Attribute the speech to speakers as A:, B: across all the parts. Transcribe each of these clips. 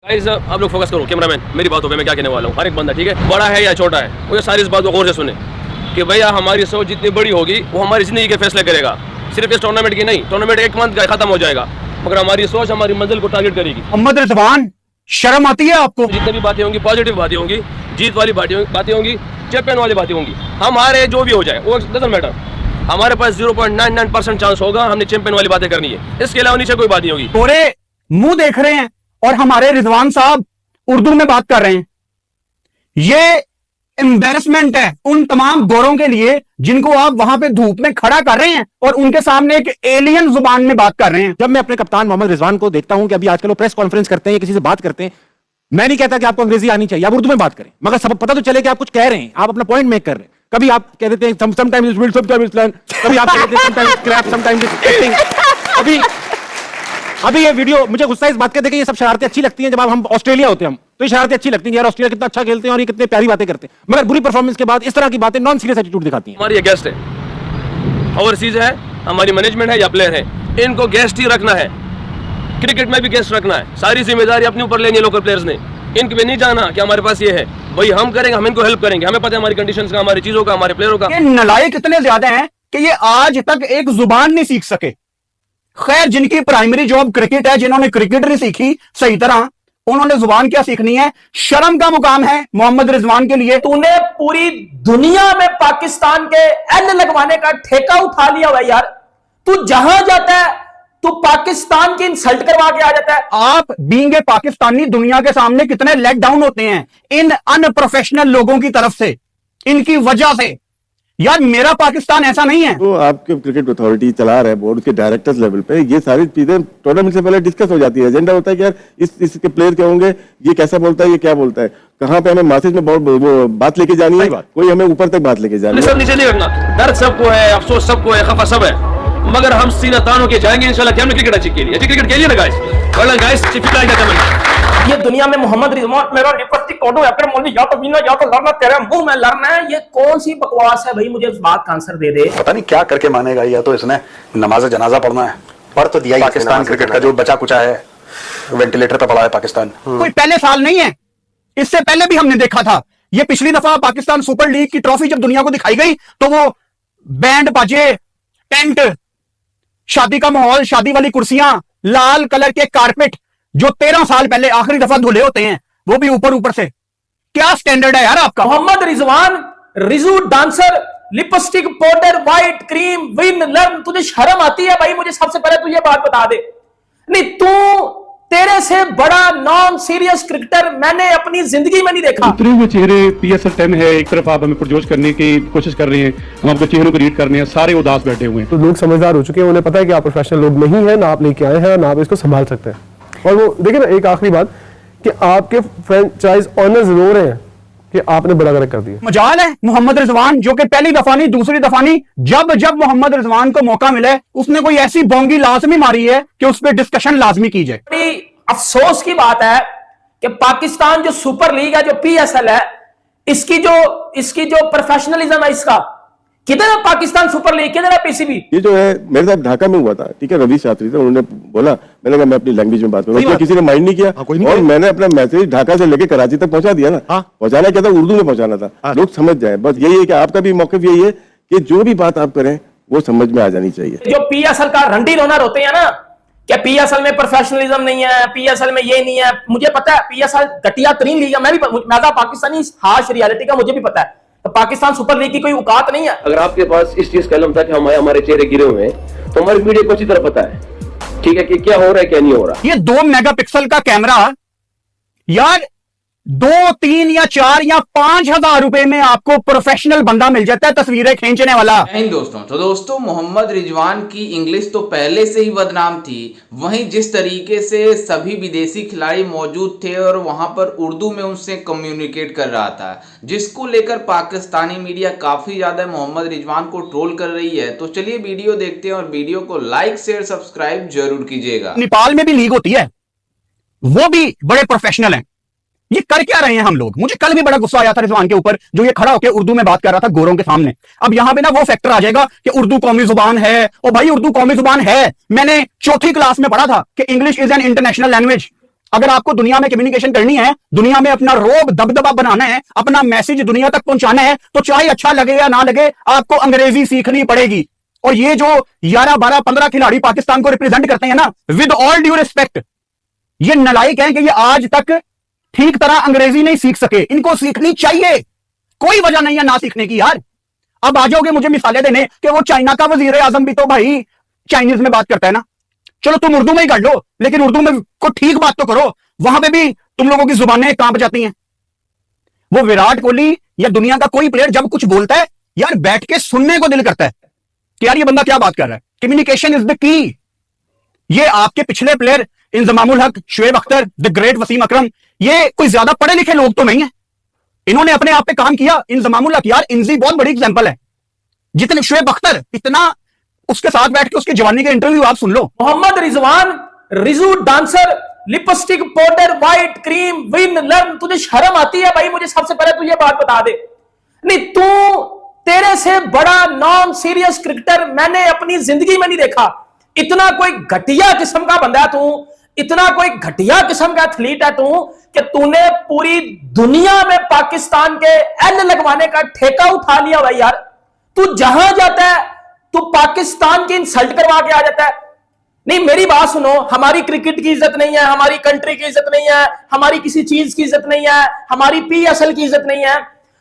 A: Guys आप लोग focus करो, कैमरामैन मेरी बात हो, मैं क्या कहने वाला हूँ। हर एक बंदा ठीक है, बड़ा है या छोटा है, वो सारी इस बात को गौर से सुने कि भैया हमारी सोच जितनी बड़ी होगी वो हमारी जिंदगी के फैसले करेगा। सिर्फ इस टूर्नामेंट की नहीं, टूर्नामेंट एक मंथ का खत्म हो जाएगा, मगर हमारी सोच हमारी मंजिल को टारगेट करेगी।
B: मोहम्मद रिजवान, शर्म आती है आपको?
A: जितनी भी बातें होंगी पॉजिटिव बातें होंगी, जीत वाली बातें होंगी, चैंपियन वाली बातें होंगी। हमारे जो भी हो जाए वो डजंट मैटर, हमारे पास 0.99% चांस होगा, हमने चैंपियन वाली बातें करनी है, इसके अलावा नीचे कोई बात नहीं होगी।
B: पूरे मुंह देख रहे हैं और हमारे रिजवान साहब उर्दू में बात कर रहे हैं। ये एम्बैरेसमेंट है उन तमाम गोरों के लिए जिनको आप वहां पे धूप में खड़ा कर रहे हैं और उनके सामने एक एलियन जुबान में बात कर रहे हैं।
C: जब मैं अपने कप्तान मोहम्मद रिजवान को देखता हूं कि अभी आजकल वो प्रेस कॉन्फ्रेंस करते हैं या किसी से बात करते हैं, मैं नहीं कहता कि आपको अंग्रेजी आनी चाहिए, आप उर्दू में बात करें, मगर सब पता तो चले कि आप कुछ कह रहे हैं, आप अपना पॉइंट मेक कर रहे हैं। कभी आप कह देते हैं sometimes it's will, sometimes it's learn, कभी आप कह देते हैं sometimes crap, sometimes it's acting. अभी ये वीडियो मुझे गुस्सा इस बात का देखे, ये सब शरारतें अच्छी लगती हैं जब हम ऑस्ट्रेलिया होते हैं, हम तो ये शरारतें अच्छी लगती हैं यार, ऑस्ट्रेलिया कितना अच्छा खेलते हैं और ये कितने प्यारी बातें करते हैं, मगर बुरी परफॉर्मेंस के बाद इस तरह की बातें नॉन सीरियस एटीट्यूड दिखाती हैं।
A: हमारी ये गेस्ट है, ओवरसीज है, हमारी मैनेजमेंट है या प्लेयर है, इनको गेस्ट ही रखना है। क्रिकेट में भी गेस्ट रखना है, सारी जिम्मेदारी अपने ऊपर लेनी है लोकल प्लेयर्स ने। इनके पे नहीं जाना कि हमारे पास ये है, भाई हम करेंगे, हम इनको हेल्प करेंगे, हमें पता है हमारी कंडीशंस का, हमारी चीजों का, हमारे प्लेयरों का।
B: ये नलायक इतने ज्यादा हैं कि ये आज तक एक जुबान नहीं सीख सके। खैर, जिनकी प्राइमरी जॉब क्रिकेट है, जिन्होंने क्रिकेट नहीं सीखी सही तरह, उन्होंने जुबान क्या सीखनी है। शर्म का मुकाम है मोहम्मद रिजवान के लिए।
D: तूने पूरी दुनिया में पाकिस्तान के एल लगवाने का ठेका उठा लिया हुआ यार। तू जहां जाता है तू पाकिस्तान की इंसल्ट करवा के आ जाता है।
B: आप बीइंग ए पाकिस्तानी दुनिया के सामने कितने लेट डाउन होते हैं इन अनप्रोफेशनल लोगों की तरफ से, इनकी वजह से। यार मेरा पाकिस्तान ऐसा नहीं है।
E: तो आपके क्रिकेट अथॉरिटी चला रहा है, बोर्ड के डायरेक्टर्स लेवल पे ये सारी चीजें टूर्नामेंट से पहले डिस्कस हो जाती है। एजेंडा होता है कि यार इसके प्लेयर क्या होंगे, ये कैसा बोलता है, ये क्या बोलता है, कहाँ पे हमें मैसेज में बहुत बात लेके जानी है, कोई हमें ऊपर तक बात लेके जानी है।
A: सब नीचे नहीं रखना, दर्द सबको है, अफसोस सबको है, खफा सब है, मगर हम सीना तान होके जाएंगे इंशाल्लाह कि हमने क्रिकेट अच्छी खेली, अच्छी क्रिकेट खेली ना गाइस, वरना गाइस चिपका जाएगा।
D: ये दुनिया में मोहम्मद रिजवान मेरा लिपस्टिक कोडो अकरम मौलवी या तो बिना या तो लड़ना, तेरे मुंह में लड़ना है, ये कौन सी बकवास है भाई? मुझे इस बात का आंसर दे दे।
F: पता नहीं क्या करके मानेगा, या तो इसने नमाज जनाजा पढ़ना है, पढ़ तो दिया। पाकिस्तान क्रिकेट का जो बचा कुचा है वेंटिलेटर पे पड़ा है पाकिस्तान।
B: कोई पहले साल नहीं है, इससे पहले भी हमने देखा था। ये पिछली दफा पाकिस्तान सुपर लीग की ट्रॉफी जब दुनिया को दिखाई गई तो वो बैंड बाजे, टेंट, शादी का माहौल, शादी वाली कुर्सियां, लाल कलर के कारपेट जो 13 साल पहले आखिरी दफा धुले होते हैं, वो भी ऊपर ऊपर से। क्या स्टैंडर्ड है यार आपका?
D: Mohammad Rizwan Riju dancer, lipstick powder, white cream, win learn, तुझे शर्म आती है भाई? मुझे सबसे पहले तू ये बात बता दे। नहीं, तू तेरे से बड़ा नॉन सीरियस क्रिकेटर मैंने अपनी जिंदगी में नहीं देखा।
G: उतरे हुए चेहरे, PSL 10 है, एक तरफ आप हमें पुरजोश करने की कोशिश कर रहे हैं, हम आपके चेहरों को रीड कर रहे हैं, सारे उदास बैठे हुए हैं।
H: तो लोग समझदार हो चुके हैं, उन्हें पता है कि आप प्रोफेशनल लोग नहीं है, ना आप लेके आए हैं, ना आप इसको संभाल सकते हैं। और वो देखिए ना, एक आखिरी बात कि आपके फ्रेंचाइज ऑनर्स रो रहे हैं कि आपने बड़ा गलत कर दिया।
B: मजाल है मोहम्मद रिजवान, जो कि पहली दफा नहीं दूसरी दफा नहीं, जब जब मोहम्मद रिजवान को मौका मिले उसने कोई ऐसी बोंगी लाजमी मारी है कि उस पर डिस्कशन लाजमी की जाए।
D: बड़ी अफसोस की बात है कि पाकिस्तान जो सुपर लीग है, जो PSL है, इसकी जो प्रोफेशनलिज्म है, इसका किधर है? पाकिस्तान सुपर लीग किधर है? PCB
E: ये जो है मेरे साथ ढाका में हुआ था, ठीक है, रवि शास्त्री थे, उन्होंने बोला, मैंने कहा मैं अपनी लैंग्वेज में बात करूंगा, किसी ने माइंड नहीं किया। और मैंने अपना मैसेज ढाका से लेकर कराची तक पहुंचा दिया ना। पहुंचाना क्या था, उर्दू में पहुंचाना था, लोग समझ जाए। बस यही है कि आपका भी मौक़िफ़ यही है कि जो भी बात आप करें वो समझ में आ जानी चाहिए।
D: जो PSL का रंडी रोनर होते हैं ना, क्या PSL में प्रोफेशनलिज्म नहीं है, PSL में ये नहीं है, मुझे पता है PSL घटिया तरीन लीग है, मैं भी पाकिस्तानी हाश रियलिटी का मुझे भी पता है। तो पाकिस्तान सुपर लीग की कोई औकात नहीं है।
A: अगर आपके पास इस चीज का इल्म था कि हमारे चेहरे गिरे हुए हैं, तो हमारी मीडिया को अच्छी तरह पता है, ठीक है, कि क्या हो रहा है क्या नहीं हो रहा।
B: ये 2 मेगापिक्सल का कैमरा यार 2, 3 या 4 या 5,000 रुपए में आपको प्रोफेशनल बंदा मिल जाता है तस्वीरें खींचने वाला।
I: नहीं दोस्तों, तो दोस्तों मोहम्मद रिजवान की इंग्लिश तो पहले से ही बदनाम थी, वहीं जिस तरीके से सभी विदेशी खिलाड़ी मौजूद थे और वहां पर उर्दू में उनसे कम्युनिकेट कर रहा था, जिसको लेकर पाकिस्तानी मीडिया काफी ज्यादा मोहम्मद रिजवान को ट्रोल कर रही है। तो चलिए वीडियो देखते हैं और वीडियो को लाइक शेयर सब्सक्राइब जरूर कीजिएगा।
B: नेपाल में भी लीग होती है, वो भी बड़े प्रोफेशनल हैं। ये कर क्या रहे हैं हम लोग? मुझे कल भी बड़ा गुस्सा आया था रिजवान के ऊपर, जो ये खड़ा होकर उर्दू में बात कर रहा था गोरों के सामने। अब यहां पे ना वो फैक्टर आ जाएगा कि उर्दू कौमी जुबान है। ओ भाई, उर्दू कौमी जुबान है, मैंने 4th क्लास में पढ़ा था कि English is an international language. अगर आपको दुनिया में कम्युनिकेशन करनी है, दुनिया में अपना रोब दबदबा बनाना है, अपना मैसेज दुनिया तक पहुंचाना है, तो चाहे अच्छा लगे या ना लगे, आपको अंग्रेजी सीखनी पड़ेगी। और ये जो 11, 12, 15 खिलाड़ी पाकिस्तान को रिप्रेजेंट करते हैं ना, विद ऑल ड्यू रिस्पेक्ट, ये नालायक हैं कि ये आज तक ठीक तरह अंग्रेजी नहीं सीख सके। इनको सीखनी चाहिए, कोई वजह नहीं है ना सीखने की यार। अब आ जाओगे मुझे मिसालें देने कि वो चाइना का वजीर आजम भी तो भाई चाइनीज में बात करता है ना। चलो तुम उर्दू में ही कर लो, लेकिन उर्दू में को ठीक बात तो करो, वहां पे भी तुम लोगों की जुबानें कांप जाती हैं। वो विराट कोहली या दुनिया का कोई प्लेयर जब कुछ बोलता है यार, बैठ के सुनने को दिल करता है कि यार ये बंदा क्या बात कर रहा है। Communication is the key. ये आपके पिछले प्लेयर इंजमामुल हक, शुएब अख्तर, द ग्रेट वसीम अकरम, ये कोई ज्यादा पढ़े लिखे लोग तो नहीं है, इन्होंने अपने आप पे काम किया। इंजमामुल हक यार, इंजी बहुत बड़ी एग्जांपल है। जितने शुएब अख्तर, इतना उसके साथ बैठ के उसके जवानी के इंटरव्यू आप सुन लो।
D: Mohammad Rizwan, Riju dancer, lipstick, powder, white cream, win, learn, तुझे शर्म आती है भाई? मुझे सबसे पहले तू ये बात बता दे। नहीं, तू, तेरे से बड़ा नॉन सीरियस क्रिकेटर मैंने अपनी जिंदगी में नहीं देखा। इतना कोई घटिया किस्म का बंदा है तू, इतना कोई घटिया किस्म का एथलीट है तू कि तूने पूरी दुनिया में पाकिस्तान के एल लगवाने का ठेका उठा लिया भाई यार। तू जहां जाता है तू पाकिस्तान की इंसल्ट करवा के आ जाता है। नहीं, मेरी बात सुनो, हमारी क्रिकेट की इज्जत नहीं है, हमारी कंट्री की इज्जत नहीं है, हमारी किसी चीज की इज्जत नहीं है, हमारी पीएसएल की इज्जत नहीं है।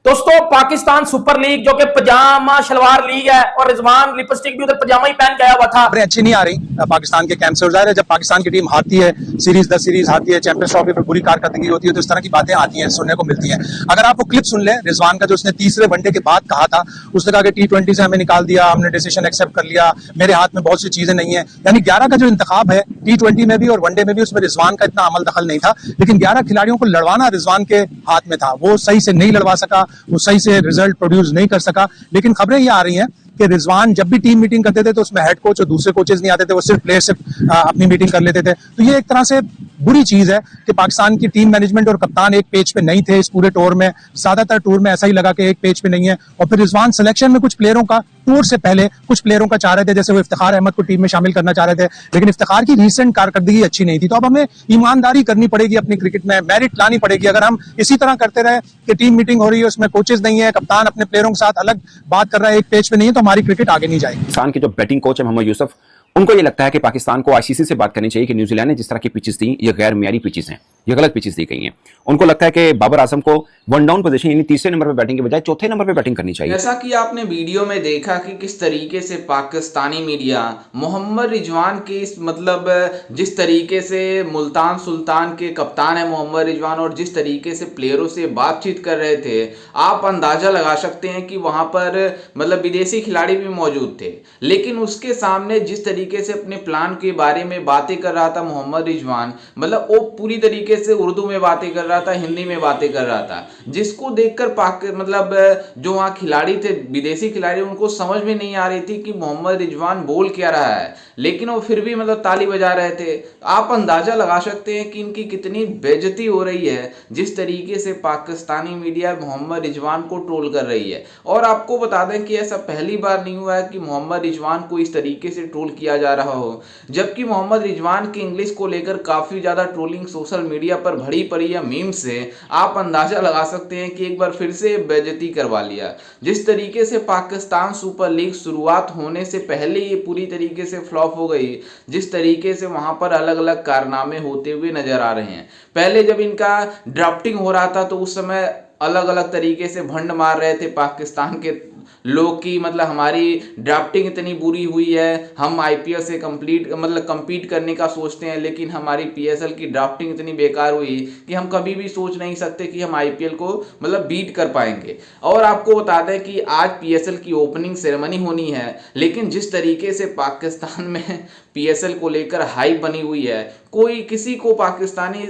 D: दोस्तों, पाकिस्तान सुपर लीग जो कि पजामा शलवार लीग है, और रिजवान लिपस्टिक भी उधर पजामा ही पहन के आया हुआ था।
F: अच्छी नहीं आ रही पाकिस्तान के कैंप से। जाहिर है जब पाकिस्तान की टीम हारती है, सीरीज 10 सीरीज हारती है, चैंपियंस ट्रॉफी पे बुरी कारकर्दगी होती है, तो इस तरह की बातें आती हैं, सुनने को मिलती हैं। अगर आप वो क्लिप सुन लें रिजवान का, जो उसने तीसरे वनडे के बाद कहा था, उसने कहा कि T20 से हमें निकाल दिया, हमने डिसीजन एक्सेप्ट कर लिया, मेरे हाथ में बहुत सी चीजें नहीं है। यानी 11 का जो इंतखाब है T20 में भी और वनडे में भी, उसमें रिजवान का इतना अमल दखल नहीं था, लेकिन 11 खिलाड़ियों को लड़वाना रिजवान के हाथ में था। वो सही से नहीं लड़वा सका, वो सही से रिजल्ट प्रोड्यूस नहीं कर सका। लेकिन खबरें ये आ रही हैं कि रिजवान जब भी टीम मीटिंग करते थे तो उसमें हेड कोच और दूसरे कोचेस नहीं आते थे, वो सिर्फ प्लेयर से अपनी मीटिंग कर लेते थे। तो ये एक तरह से बुरी चीज है कि पाकिस्तान की टीम मैनेजमेंट और कप्तान एक पेज पे नहीं थे इस पूरे टूर में। ज्यादातर टूर में ऐसा ही लगा कि एक पेज पे नहीं है। और फिर रिजवान सिलेक्शन में कुछ प्लेयरों का, टूर से पहले कुछ प्लेयरों का चाह रहे थे, जैसे वो इफ्तिखार अहमद को टीम में शामिल करना चाह रहे थे, लेकिन इफ्तिखार की रीसेंट कारकर्दगी अच्छी नहीं थी। तो अब हमें ईमानदारी करनी पड़ेगी, अपनी क्रिकेट में मेरिट लानी पड़ेगी। अगर हम इसी तरह करते रहे कि टीम मीटिंग हो रही है, उसमें कोचेस नहीं है, कप्तान अपने प्लेयरों के साथ अलग बात कर रहा है, एक पेज पे नहीं है, तो हमारी क्रिकेट आगे नहीं जाएगी।
J: पाकिस्तान के जो बैटिंग कोच है मोहम्मद यूसुफ, उनको ये लगता है कि पाकिस्तान को आईसीसी से बात करनी चाहिए कि न्यूजीलैंड ने जिस तरह की पिचेस दी, ये गैर मियारी पिचेस हैं, ये गलत पिचेस दी गई हैं। उनको लगता है कि बाबर आजम को वन डाउन पोजीशन यानी तीसरे नंबर पे बैटिंग के बजाय चौथे नंबर पे बैटिंग करनी चाहिए।
I: जैसा कि आपने वीडियो में देखा कि किस तरीके से पाकिस्तानी मीडिया मोहम्मद रिजवान की मतलब जिस तरीके से मुल्तान सुल्तान के कप्तान है मोहम्मद रिजवान, और जिस तरीके से प्लेयरों से बातचीत कर रहे थे, आप अंदाजा लगा सकते हैं कि वहां पर मतलब विदेशी खिलाड़ी भी मौजूद थे। लेकिन उसके सामने जिस तरीके से अपने प्लान के बारे में बातें कर रहा था मोहम्मद रिजवान, मतलब वो पूरी तरीके से उर्दू में बातें कर रहा था, हिंदी में बातें कर रहा था, जिसको देखकर मतलब जो वहाँ खिलाड़ी थे, विदेशी खिलाड़ी, उनको समझ में नहीं आ रही थी कि मोहम्मद रिजवान बोल क्या रहा है, लेकिन वो फिर भी मतलब ताली बजा रहे थे। आप अंदाजा लगा सकते हैं कि इनकी कितनी बेइज्जती हो रही है जिस तरीके से पाकिस्तानी मीडिया मोहम्मद रिजवान को ट्रोल कर रही है। और आपको बता दें कि ऐसा पहली बार नहीं हुआ है कि मोहम्मद रिजवान को इस तरीके से ट्रोल किया जा रहा हो, जबकि मोहम्मद रिजवान की इंग्लिश को लेकर काफी ज्यादा ट्रोलिंग सोशल मीडिया पर भरी पड़ी है मीम से। आप अंदाजा लगा सकते हैं कि एक बार फिर से बेइज्जती करवा लिया। जिस तरीके से पाकिस्तान सुपर लीग शुरुआत होने से पहले ये पूरी तरीके से फ्लॉप हो गई, जिस तरीके से वहां पर अलग अलग कारनामे होते हुए नजर आ रहे हैं। पहले जब इनका ड्राफ्टिंग हो रहा था तो उस समय अलग अलग तरीके से भंड मार रहे थे पाकिस्तान के लोग की, मतलब हमारी ड्राफ्टिंग इतनी बुरी हुई है, हम आईपीएल से compete करने का सोचते हैं, लेकिन हमारी पीएसएल की ड्राफ्टिंग इतनी बेकार हुई कि हम कभी भी सोच नहीं सकते कि हम आईपीएल को बीट कर पाएंगे। और आपको बता दें कि आज पीएसएल की ओपनिंग सेरेमनी होनी है, लेकिन जिस तरीके से पाकिस्तान में पीएसएल को लेकर हाइप बनी हुई है, कोई किसी को पाकिस्तानी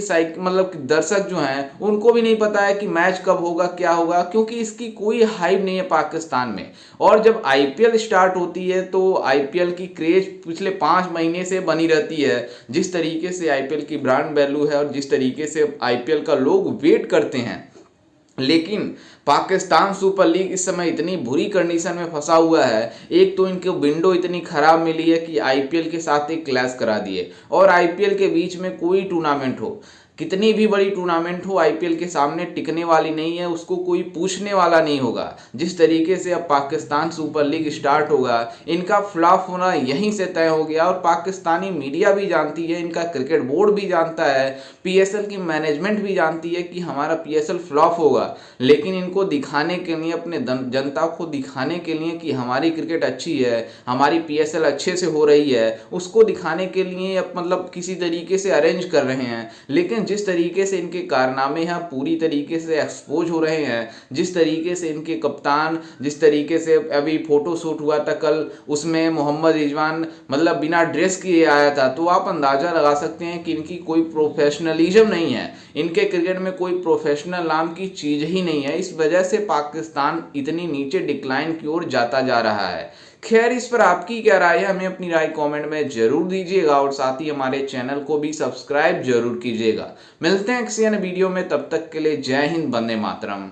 I: दर्शक जो हैं उनको भी नहीं पता है कि मैच कब होगा, क्या होगा, क्योंकि इसकी कोई हाइप नहीं है पाकिस्तान में। और जब आईपीएल स्टार्ट होती है तो आईपीएल की क्रेज पिछले 5 महीने से बनी रहती है, जिस तरीके से आईपीएल की ब्रांड वैल्यू है और जिस तरीके से आईपीएल का लोग वेट करते हैं। लेकिन पाकिस्तान सुपर लीग इस समय इतनी बुरी कंडीशन में फंसा हुआ है, एक तो इनके विंडो इतनी खराब मिली है कि आईपीएल के साथ एक क्लैश करा दिए और आईपीएल के बीच में कोई टूर्नामेंट हो। कितनी भी बड़ी टूर्नामेंट हो आईपीएल के सामने टिकने वाली नहीं है, उसको कोई पूछने वाला नहीं होगा। जिस तरीके से अब पाकिस्तान सुपर लीग स्टार्ट होगा, इनका फ्लॉप होना यहीं से तय हो गया और पाकिस्तानी मीडिया भी जानती है, इनका क्रिकेट बोर्ड भी जानता है, पीएसएल की मैनेजमेंट भी जानती है कि हमारा पीएसएल फ्लॉप होगा। लेकिन इनको दिखाने के लिए, अपने जनता को दिखाने के लिए कि हमारी क्रिकेट अच्छी है, हमारी पीएसएल अच्छे से हो रही है, उसको दिखाने के लिए मतलब किसी तरीके से अरेंज कर रहे हैं। लेकिन जिस तरीके से इनके कारनामे हैं पूरी तरीके से एक्सपोज हो रहे हैं, जिस तरीके से इनके कप्तान, जिस तरीके से अभी फोटो शूट हुआ था कल, उसमें मोहम्मद रिजवान मतलब बिना ड्रेस किए आया था, तो आप अंदाजा लगा सकते हैं कि इनकी कोई प्रोफेशनलिज्म नहीं है, इनके क्रिकेट में कोई प्रोफेशनल नाम की चीज ही नहीं है। इस वजह से पाकिस्तान इतनी नीचे डिक्लाइन की ओर जाता जा रहा है। खैर, इस पर आपकी क्या राय है, हमें अपनी राय कमेंट में जरूर दीजिएगा और साथ ही हमारे चैनल को भी सब्सक्राइब जरूर कीजिएगा। मिलते हैं किसी अन्य वीडियो में, तब तक के लिए जय हिंद, वंदे मातरम।